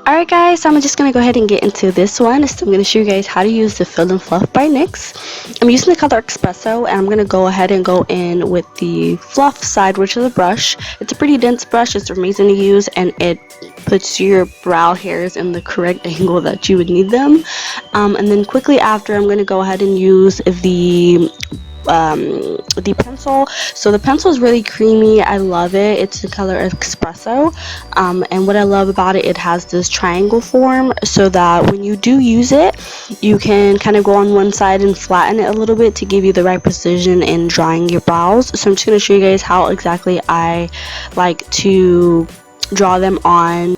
Alright guys, so I'm just going to go ahead and get into this one. So I'm going to show you guys how to use the Fill and Fluff by NYX. I'm using the color Espresso, and I'm going to go ahead and go in with the fluff side, which is a brush. It's a pretty dense brush, it's amazing to use, and it puts your brow hairs in the correct angle that you would need them. And then quickly after, I'm going to go ahead and use the pencil. So the pencil is really creamy. I love it. It's the color Espresso, and what I love about it, it has this triangle form, so that when you do use it, you can kind of go on one side and flatten it a little bit to give you the right precision in drawing your brows. So I'm just going to show you guys how exactly I like to draw them on.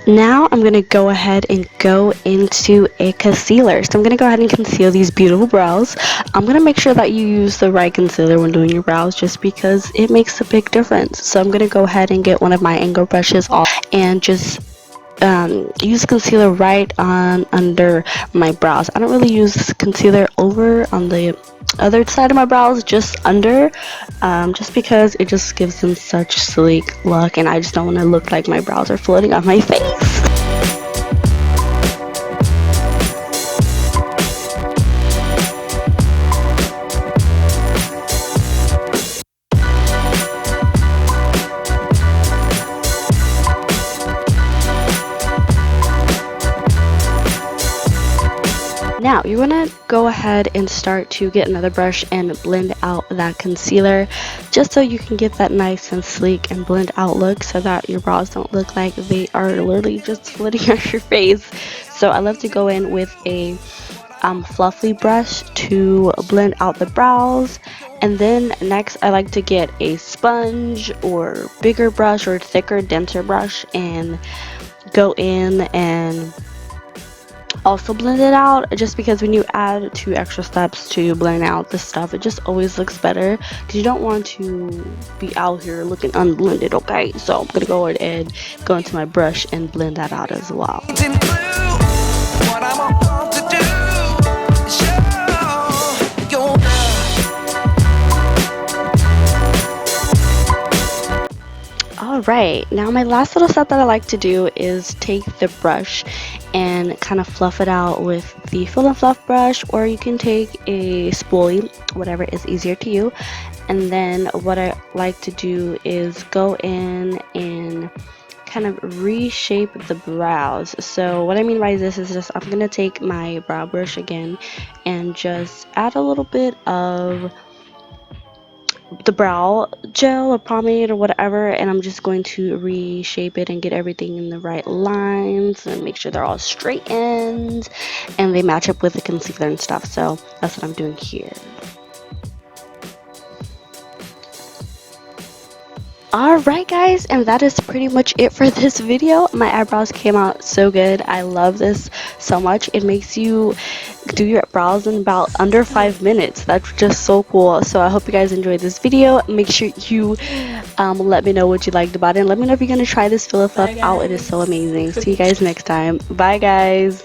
Now I'm going to go ahead and go into a concealer. So I'm going to go ahead and conceal these beautiful brows. I'm going to make sure that you use the right concealer when doing your brows, just because it makes a big difference. So I'm going to go ahead and get one of my angle brushes off and just use concealer right on under my brows. I don't really use concealer over on the other side of my brows, just under, just because it just gives them such sleek look, and I just don't want to look like my brows are floating on my face. Now you're gonna go ahead and start to get another brush and blend out that concealer, just so you can get that nice and sleek and blend out look, so that your brows don't look like they are literally just floating on your face. So I love to go in with a fluffy brush to blend out the brows, and then next I like to get a sponge or bigger brush or thicker, denser brush and go in and also blend it out, just because when you add 2 extra steps to blend out the stuff, it just always looks better, because you don't want to be out here looking unblended. Okay, so I'm gonna go ahead and go into my brush and blend that out as well. Alright, now my last little step that I like to do is take the brush and kind of fluff it out with the Fill and Fluff brush, or you can take a spoolie, whatever is easier to you. And then what I like to do is go in and kind of reshape the brows. So what I mean by this is just, I'm going to take my brow brush again and just add a little bit of the brow gel or pomade or whatever, and I'm just going to reshape it and get everything in the right lines and make sure they're all straightened and they match up with the concealer and stuff. So that's what I'm doing here. Alright guys, and that is pretty much it for this video. My eyebrows came out so good. I love this so much. It makes you do your brows in about under 5 minutes. That's just so cool. So I hope you guys enjoyed this video. Make sure you let me know what you liked about it, and let me know if you're going to try this Fill and Fluff out. It is so amazing. See you guys next time. Bye guys.